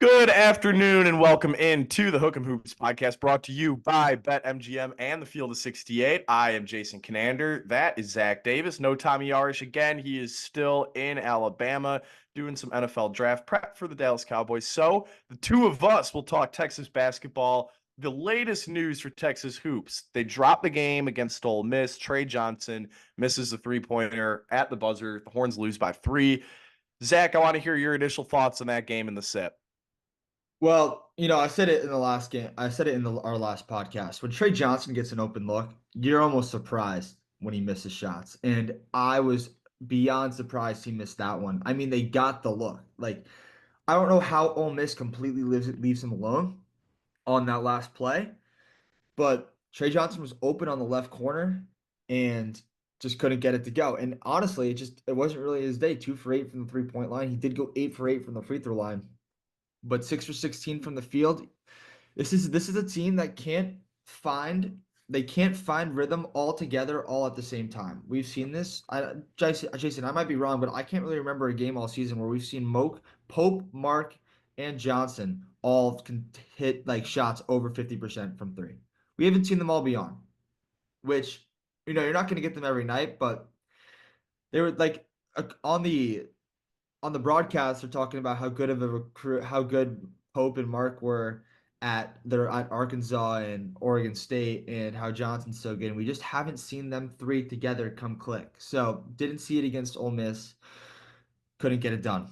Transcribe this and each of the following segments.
Good afternoon and welcome into the Hook 'em Hoops podcast brought to you by BetMGM and the Field of 68. I am Jason Conander. That is Zach Davis. No Tommy Yarish again. He is still in Alabama doing some NFL draft prep for the Dallas Cowboys. So the two of us will talk Texas basketball. The latest news for Texas hoops. They dropped the game against Ole Miss. Trey Johnson misses the three-pointer at the buzzer. The Horns lose by 3. Zach, I want to hear your initial thoughts on that game in the SIP. Well, I said it in the last game. I said it in our last podcast. When Trey Johnson gets an open look, you're almost surprised when he misses shots. And I was beyond surprised he missed that one. I mean, they got the look. Like, I don't know how Ole Miss completely leaves him alone on that last play, but Trey Johnson was open on the left corner and just couldn't get it to go. And honestly, it wasn't really his day. 2 for 8 from the 3-point line. He did go 8 for 8 from the free throw line, but 6 for 16 from the field. This is a team that can't find rhythm all together all at the same time. We've seen this. Jason, I might be wrong, but I can't really remember a game all season where we've seen Pope, Mark, and Johnson all can hit like shots over 50% from three. We haven't seen them all beyond, which you're not going to get them every night, but they were like on the broadcast, they're talking about how good of a recruit, how good Pope and Mark were at Arkansas and Oregon State, and how Johnson's so good. And we just haven't seen them three together come click. So didn't see it against Ole Miss. Couldn't get it done.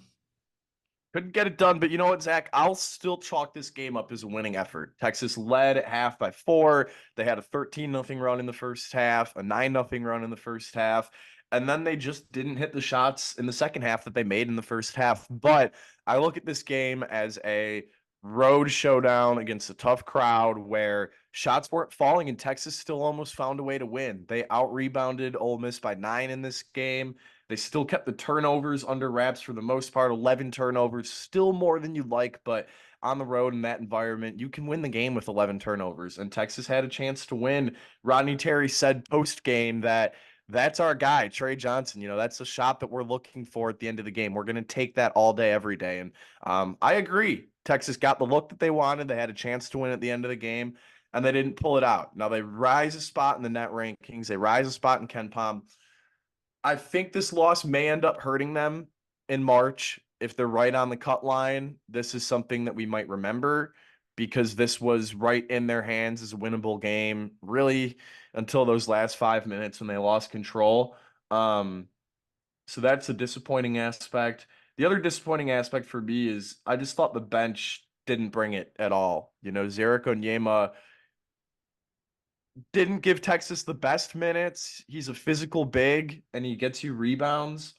Couldn't get it done, but you know what, Zach? I'll still chalk this game up as a winning effort. Texas led at half by 4. They had a 13-0 run in the first half, a 9-0 run in the first half, and then they just didn't hit the shots in the second half that they made in the first half. But I look at this game as a road showdown against a tough crowd where shots weren't falling and Texas still almost found a way to win. They out-rebounded Ole Miss by 9 in this game. They still kept the turnovers under wraps for the most part. 11 turnovers, still more than you'd like, but on the road in that environment, you can win the game with 11 turnovers. And Texas had a chance to win. Rodney Terry said post game that that's our guy, Trey Johnson. That's a shot that we're looking for at the end of the game. We're going to take that all day, every day. And I agree. Texas got the look that they wanted. They had a chance to win at the end of the game, and they didn't pull it out. Now they rise a spot in the net rankings. They rise a spot in KenPom. I think this loss may end up hurting them in March. If they're right on the cut line, this is something that we might remember because this was right in their hands as a winnable game, really, until those last 5 minutes when they lost control. So that's a disappointing aspect. The other disappointing aspect for me is I just thought the bench didn't bring it at all. Zarek Onyema didn't give Texas the best minutes. He's a physical big and he gets you rebounds.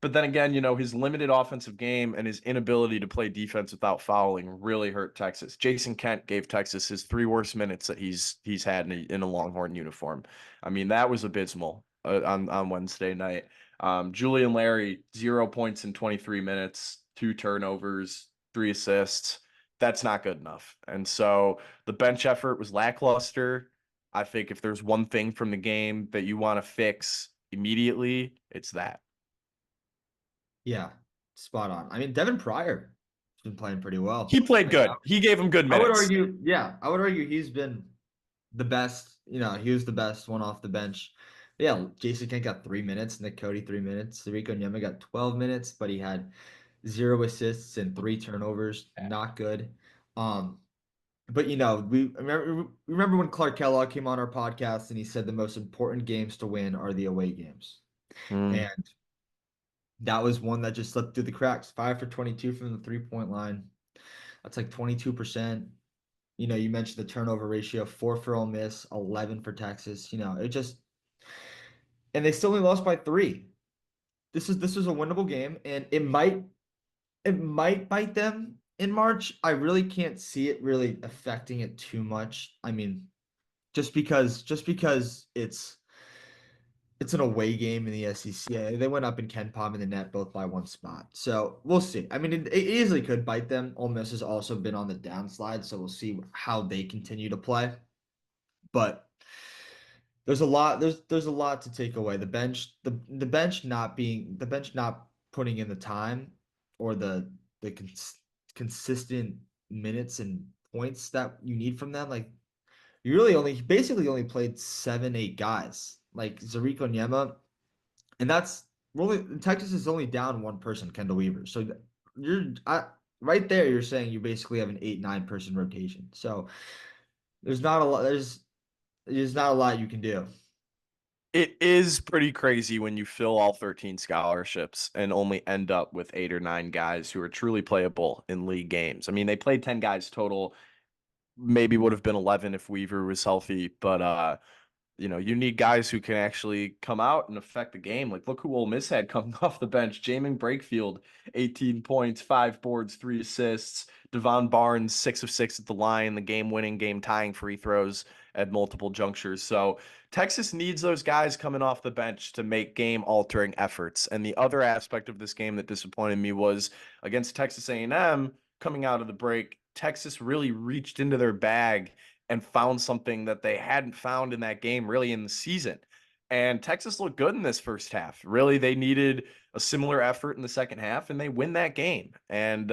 But then again, his limited offensive game and his inability to play defense without fouling really hurt Texas. Jason Kent gave Texas his 3 worst minutes that he's had in a Longhorn uniform. I mean, that was abysmal on Wednesday night. Julian Larry, 0 points in 23 minutes, 2 turnovers, 3 assists. That's not good enough. And so the bench effort was lackluster. I think if there's one thing from the game that you want to fix immediately, it's that. Yeah, spot on. I mean, Devin Pryor has been playing pretty He well. played Like, good. He gave him good I would minutes. argue, yeah, I would argue he's been the best. He was the best one off the bench. Yeah, Jason Kent got 3 minutes, Nick Cody 3 minutes, Rico Nyema got 12 minutes, but he had 0 assists and 3 turnovers. Not good. Um, but we remember when Clark Kellogg came on our podcast and he said the most important games to win are the away games, Mm. and that was one that just slipped through the cracks. 5 for 22 from the 3-point line. That's like 22%. You mentioned the turnover ratio, 4 for Ole Miss, 11 for Texas. And they still only lost by 3. This was a winnable game, and it might bite them in March. I really can't see it really affecting it too much. I mean, just because it's an away game in the SEC. They went up in KenPom in the net both by 1 spot. So we'll see. I mean, it easily could bite them. Ole Miss has also been on the downslide, so we'll see how they continue to play. But there's a lot to take away. The bench not putting in the time or the consistent minutes and points that you need from them. Like you really only basically only played 7, 8 guys, like Zariko Nyema, and that's really Texas is only down one person, Kendall Weaver. So you're right there. You're saying you basically have an 8, 9 person rotation. So there's not a lot. There's not a lot you can do. It is pretty crazy when you fill all 13 scholarships and only end up with 8 or 9 guys who are truly playable in league games. I mean, they played 10 guys total, maybe would have been 11 if Weaver was healthy, but you need guys who can actually come out and affect the game. Like, look who Ole Miss had coming off the bench. Jamin Brakefield, 18 points, 5 boards, 3 assists. Devon Barnes, 6 of 6 at the line, the game-winning, game-tying free throws at multiple junctures. So Texas needs those guys coming off the bench to make game-altering efforts. And the other aspect of this game that disappointed me was against Texas A&M coming out of the break. Texas really reached into their bag and found something that they hadn't found in that game really in the season. And Texas looked good in this first half. Really, they needed a similar effort in the second half, and they win that game. And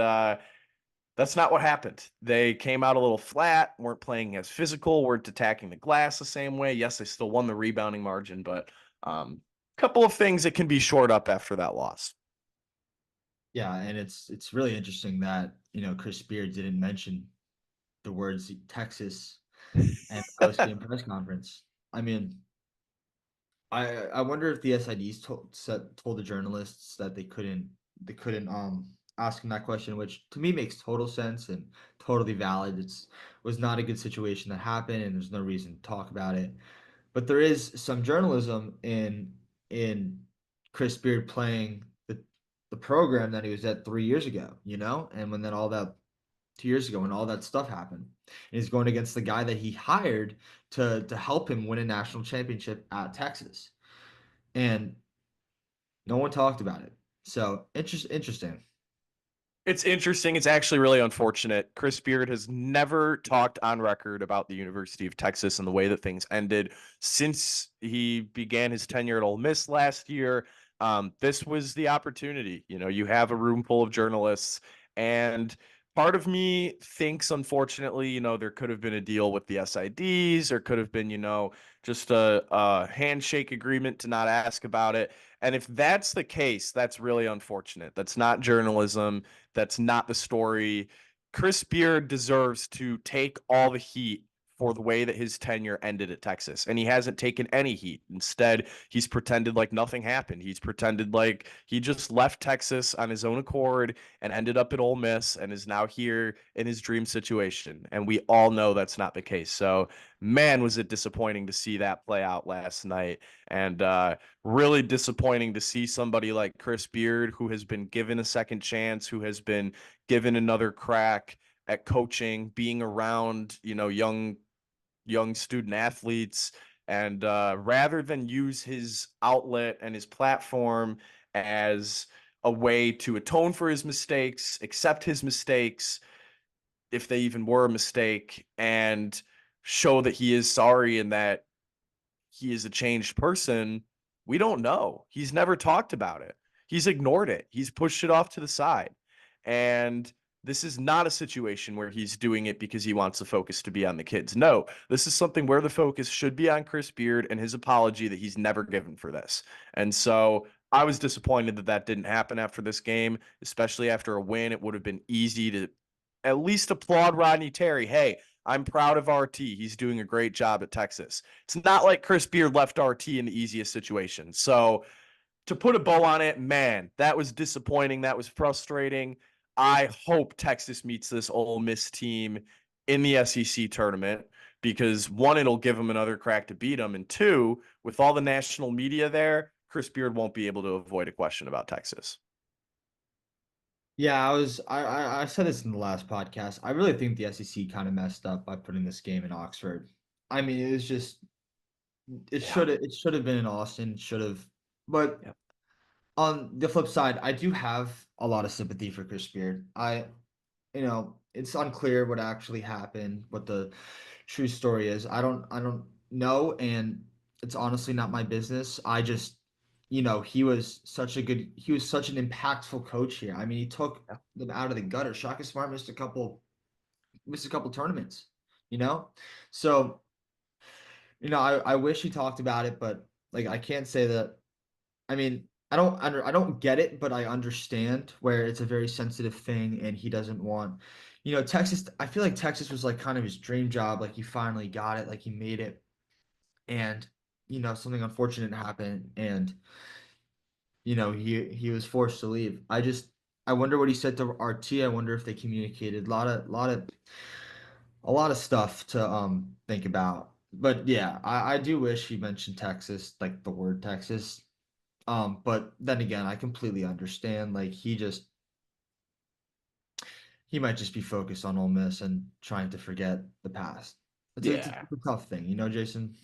that's not what happened. They came out a little flat, weren't playing as physical, weren't attacking the glass the same way. Yes, they still won the rebounding margin, but a couple of things that can be shored up after that loss. Yeah, and it's really interesting that Chris Beard didn't mention the words Texas and post-game press conference. I mean, I wonder if the SIDs told the journalists that they couldn't ask him that question, which to me makes total sense and totally valid. It's was not a good situation that happened, and there's no reason to talk about it. But there is some journalism in Chris Beard playing the program that he was at 3 years ago, and when then all that 2 years ago when all that stuff happened. And he's going against the guy that he hired to help him win a national championship at Texas. And no one talked about it. So interesting. It's interesting. It's actually really unfortunate. Chris Beard has never talked on record about the University of Texas and the way that things ended since he began his tenure at Ole Miss last year. This was the opportunity. You have a room full of journalists, and part of me thinks, unfortunately, there could have been a deal with the SIDs, or could have been, just a handshake agreement to not ask about it. And if that's the case, that's really unfortunate. That's not journalism. That's not the story. Chris Beard deserves to take all the heat for the way that his tenure ended at Texas. And he hasn't taken any heat. Instead, he's pretended like nothing happened. He's pretended like he just left Texas on his own accord and ended up at Ole Miss and is now here in his dream situation. And we all know that's not the case. So, man, was it disappointing to see that play out last night. And really disappointing to see somebody like Chris Beard, who has been given a second chance, who has been given another crack at coaching, being around, young student athletes, and rather than use his outlet and his platform as a way to atone for his mistakes, accept his mistakes, if they even were a mistake, and show that he is sorry and that he is a changed person, we don't know. He's never talked about it. He's ignored it. He's pushed it off to the side. And this is not a situation where he's doing it because he wants the focus to be on the kids. No, this is something where the focus should be on Chris Beard and his apology that he's never given for this. And so I was disappointed that that didn't happen after this game, especially after a win. It would have been easy to at least applaud Rodney Terry. Hey, I'm proud of RT. He's doing a great job at Texas. It's not like Chris Beard left RT in the easiest situation. So to put a bow on it, man, that was disappointing. That was frustrating. I hope Texas meets this Ole Miss team in the SEC tournament because one, it'll give them another crack to beat them. And two, with all the national media there, Chris Beard won't be able to avoid a question about Texas. Yeah, I said this in the last podcast. I really think the SEC kind of messed up by putting this game in Oxford. I mean, it was just Yeah. it should have been in Austin, should have. But Yeah. on the flip side, I do have a lot of sympathy for Chris Beard. It's unclear what actually happened, what the true story is. I don't know, and it's honestly not my business. I just he was such an impactful coach here. I mean, he took them out of the gutter. Shaka Smart missed a couple tournaments, you know? So, I wish he talked about it, but like I can't say that. I mean, I don't get it, but I understand where it's a very sensitive thing and he doesn't want, Texas. I feel like Texas was like kind of his dream job. Like he finally got it, like he made it, and something unfortunate happened, and he was forced to leave. I wonder what he said to RT. I wonder if they communicated a lot of stuff to think about. But yeah, I do wish he mentioned Texas, like the word Texas. But then again, I completely understand. Like he might just be focused on Ole Miss and trying to forget the past. It's Yeah. a tough thing, Jason.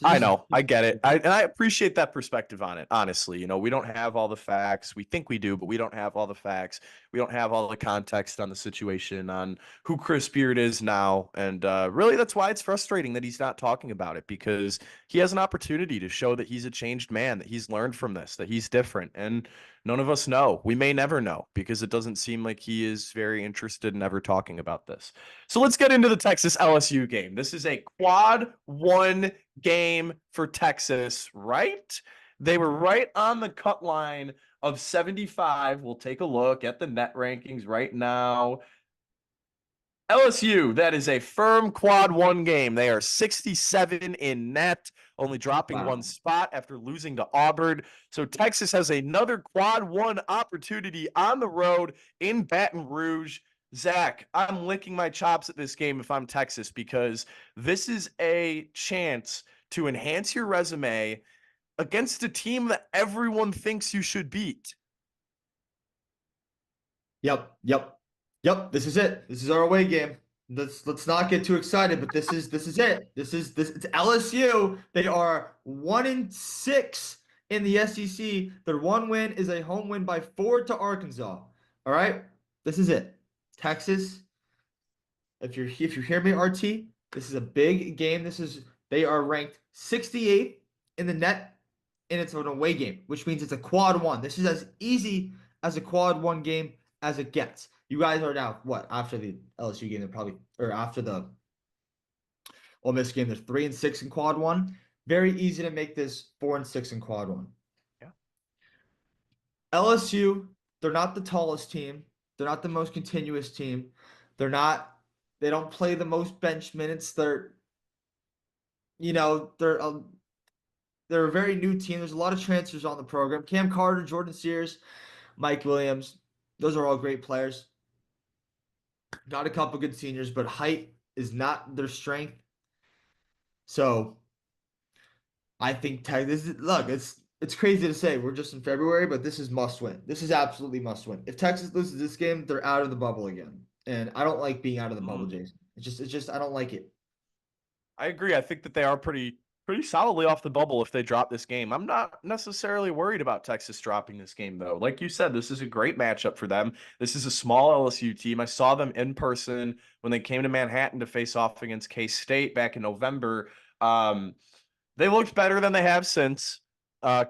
I This is know. I get it. And I appreciate that perspective on it. Honestly, we don't have all the facts. We think we do, but we don't have all the facts. We don't have all the context on the situation, on who Chris Beard is now. And really, that's why it's frustrating that he's not talking about it, because he has an opportunity to show that he's a changed man, that he's learned from this, that he's different. And none of us know. We may never know, because it doesn't seem like he is very interested in ever talking about this. So let's get into the Texas LSU game. This is a quad 1 game for Texas, right? They were right on the cut line of 75. We'll take a look at the net rankings right now. LSU, that is a firm quad 1 game. They are 67 in net, only dropping wow. one spot after losing to Auburn. So Texas has another quad 1 opportunity on the road in Baton Rouge. Zach, I'm licking my chops at this game if I'm Texas, because this is a chance to enhance your resume against a team that everyone thinks you should beat. Yep, yep, yep. This is it. This is our away game. Let's not get too excited, but this is it. This it's LSU. They are 1-6 in the SEC. Their one win is a home win by 4 to Arkansas. All right, this is it. Texas. If you hear me, RT, this is a big game. They are ranked 68th in the net, and it's an away game, which means it's a quad 1. This is as easy as a quad 1 game as it gets. You guys are now what after the LSU game? They're probably or after the Ole Miss game. They're 3-6 in quad 1. Very easy to make this 4-6 in quad 1. Yeah. LSU, they're not the tallest team. They're not the most continuous team. They're not. They don't play the most bench minutes. You know, they're a very new team. There's a lot of transfers on the program. Cam Carter, Jordan Sears, Mike Williams. Those are all great players. Got a couple good seniors, but height is not their strength. So I think look, it's crazy to say we're just in February, but this is must win. This is absolutely must win. If Texas loses this game, they're out of the bubble again. And I don't like being out of the bubble, Jason. It's just I don't like it. I agree. I think that they are pretty solidly off the bubble if they drop this game. I'm not necessarily worried about Texas dropping this game, though. Like you said, this is a great matchup for them. This is a small LSU team. I saw them in person when they came to Manhattan to face off against K-State back in November. They looked better than they have since.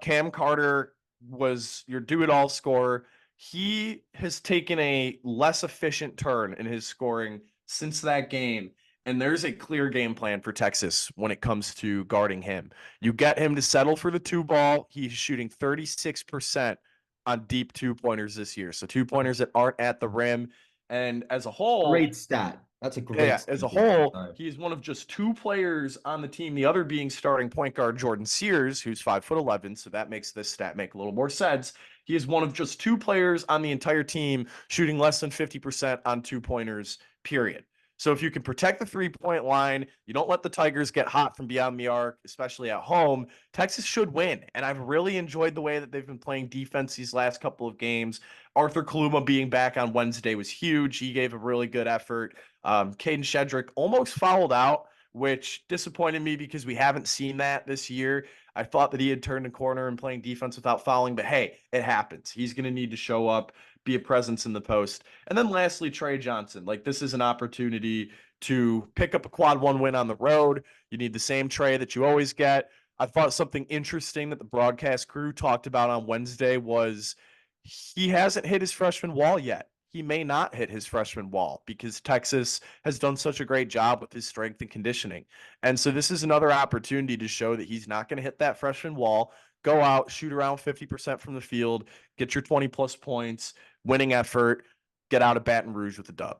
Cam Carter was your do-it-all scorer. He has taken a less efficient turn in his scoring since that game. And there's a clear game plan for Texas when it comes to guarding him. You get him to settle for the 2 ball. He's shooting 36% on deep 2-pointers this year. So 2-pointers that aren't at the rim. And as a whole, Great stat. That's a yeah, great as a stat, Jason. whole, Sorry. he is one of just 2 players on the team, the other being starting point guard Jordan Sears, who's 5'11", so that makes this stat make a little more sense. He is one of just 2 players on the entire team shooting less than 50% on 2-pointers, period. So if you can protect the 3-point line, you don't let the Tigers get hot from beyond the arc, especially at home, Texas should win. And I've really enjoyed the way that they've been playing defense these last couple of games. Arthur Kaluma being back on Wednesday was huge. He gave a really good effort. Caden Shedrick almost fouled out, which disappointed me because we haven't seen that this year. I thought that he had turned a corner and playing defense without fouling, but hey, it happens. He's going to need to show up, be a presence in the post. And then lastly, Trey Johnson. Like, this is an opportunity to pick up a quad 1 win on the road. You need the same Trey that you always get. I thought something interesting that the broadcast crew talked about on Wednesday was he hasn't hit his freshman wall yet. He may not hit his freshman wall because Texas has done such a great job with his strength and conditioning. And so this is another opportunity to show that he's not going to hit that freshman wall. Go out, shoot around 50% from the field, get your 20 plus points, winning effort, get out of Baton Rouge with a dub.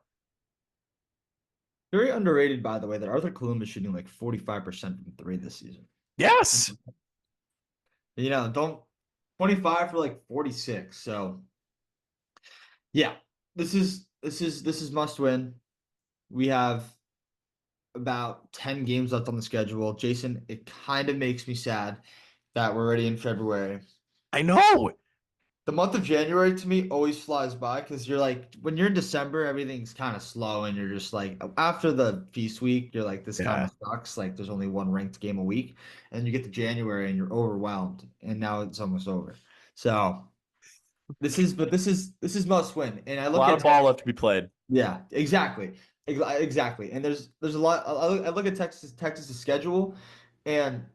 Very underrated, by the way, that Arthur Kaluma is shooting like 45% from three this season. Yes. Don't 25 for like 46. So yeah, this is must win. We have about 10 games left on the schedule. Jason, it kind of makes me sad that we're already in February. I know. The month of January to me always flies by because you're like, when you're in December, everything's kind of slow and you're just like, after the feast week, you're like, this kind Yeah. of sucks. Like, there's only one ranked game a week. And you get to January and you're overwhelmed. And now it's almost over. So this is must win. And I A look lot at of ball Texas. left to be played. Yeah, exactly. Exactly. And there's a lot. I look at Texas's schedule and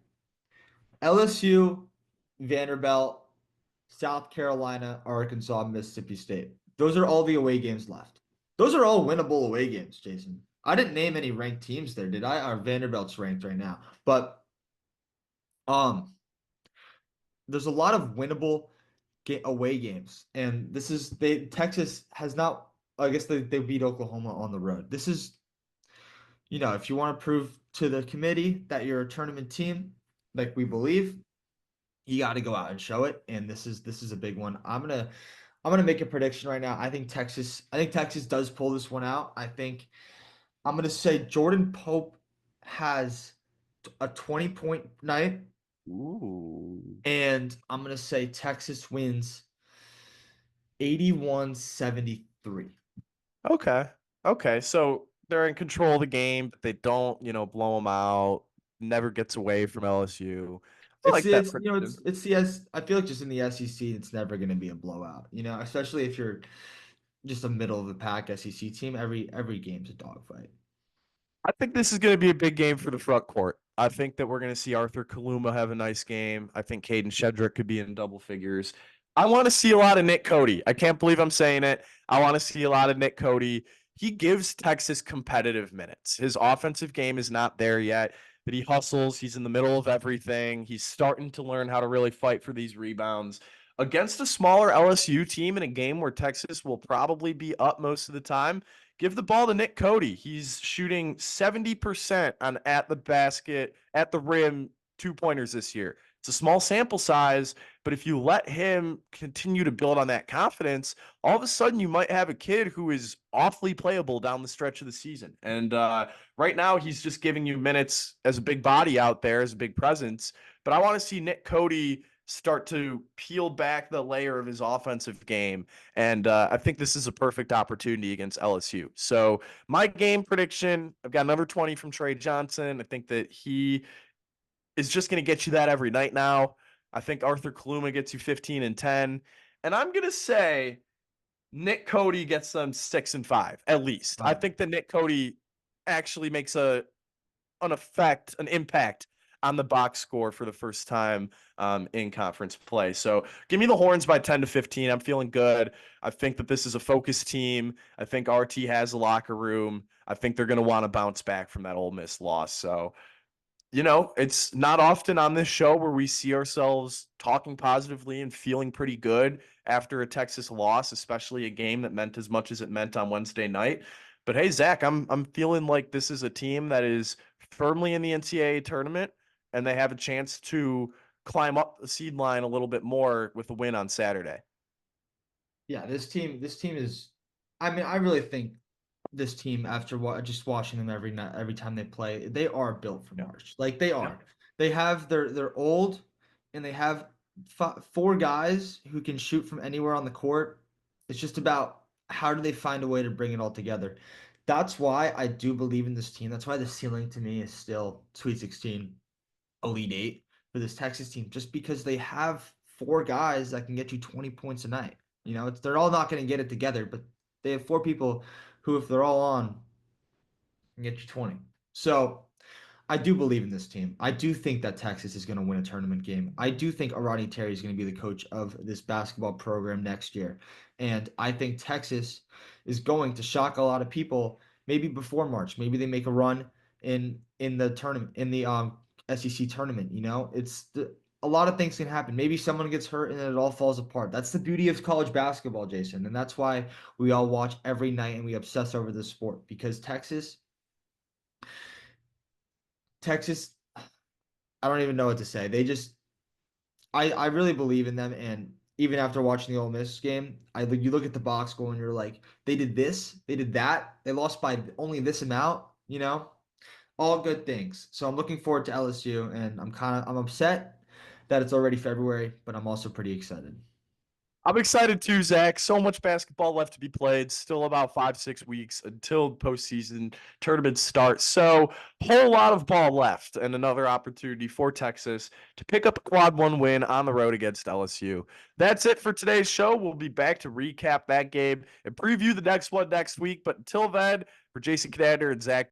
LSU, Vanderbilt, South Carolina, Arkansas, Mississippi State. Those are all the away games left. Those are all winnable away games, Jason. I didn't name any ranked teams there, did I? Our Vanderbilt's ranked right now. But um there's a lot of winnable away games. And this is they Texas has not I guess they beat Oklahoma on the road. This is, if you want to prove to the committee that you're a tournament team, like we believe, you got to go out and show it. And this is a big one. I'm gonna make a prediction right now. I think Texas does pull this one out. I'm gonna say Jordan Pope has a 20-point night, Ooh. and I'm gonna say Texas wins 81-73. Okay. Okay. So they're in control of the game, but they don't, blow them out. Never gets away from LSU. I It's like that it's prediction. it's the S. I feel like just in the SEC, it's never gonna be a blowout. Especially if you're just a middle of the pack SEC team. Every game's a dogfight. I think this is going to be a big game for the front court. I think that we're going to see Arthur Kaluma have a nice game. I think Caden Shedrick could be in double figures. I want to see a lot of Nick Cody. I can't believe I'm saying it. I want to see a lot of Nick Cody. He gives Texas competitive minutes. His offensive game is not there yet, but he hustles. He's in the middle of everything. He's starting to learn how to really fight for these rebounds. Against a smaller LSU team in a game where Texas will probably be up most of the time, give the ball to Nick Cody. He's shooting 70% on at the basket, at the rim, 2-pointers this year. It's a small sample size, but if you let him continue to build on that confidence, all of a sudden you might have a kid who is awfully playable down the stretch of the season. And right now, he's just giving you minutes as a big body out there, as a big presence. But I want to see Nick Cody start to peel back the layer of his offensive game. And I think this is a perfect opportunity against LSU. So my game prediction, I've got another 20 from Trey Johnson. I think that he is just going to get you that every night now. I think Arthur Kaluma gets you 15 and 10. And I'm going to say Nick Cody gets them 6 and 5 at least. I Wow. think that Nick Cody actually makes an impact on the box score for the first time in conference play. So give me the Horns by 10 to 15. I'm feeling good. I think that this is a focused team. I think RT has a locker room. I think they're going to want to bounce back from that Ole Miss loss. So, it's not often on this show where we see ourselves talking positively and feeling pretty good after a Texas loss, especially a game that meant as much as it meant on Wednesday night. But hey, Zach, I'm feeling like this is a team that is firmly in the NCAA tournament, and they have a chance to climb up the seed line a little bit more with a win on Saturday. Yeah, this team is. I mean, I really think this team, after just watching them every night, every time they play, they are built for Yeah. March. Like they Yeah. are. They have they're old, and they have four guys who can shoot from anywhere on the court. It's just about how do they find a way to bring it all together. That's why I do believe in this team. That's why the ceiling to me is still Sweet 16, Elite Eight for this Texas team, just because they have four guys that can get you 20 points a night. They're all not going to get it together, but they have four people who, if they're all on, can get you 20. So I do believe in this team. I do think that Texas is going to win a tournament game. I do think Arani Terry is going to be the coach of this basketball program next year. And I think Texas is going to shock a lot of people maybe before March. Maybe they make a run in the tournament in the SEC tournament, a lot of things can happen. Maybe someone gets hurt and it all falls apart. That's the beauty of college basketball, Jason. And that's why we all watch every night and we obsess over the sport because Texas, I don't even know what to say. I really believe in them. And even after watching the Ole Miss game, you look at the box score and you're like, they did this, they did that, they lost by only this amount, all good things. So I'm looking forward to LSU, and I'm upset that it's already February, but I'm also pretty excited. I'm excited too, Zach. So much basketball left to be played. Still about 5-6 weeks until postseason tournaments start. So, whole lot of ball left, and another opportunity for Texas to pick up a quad-1 win on the road against LSU. That's it for today's show. We'll be back to recap that game and preview the next one next week. But until then, for Jason Knander and Zach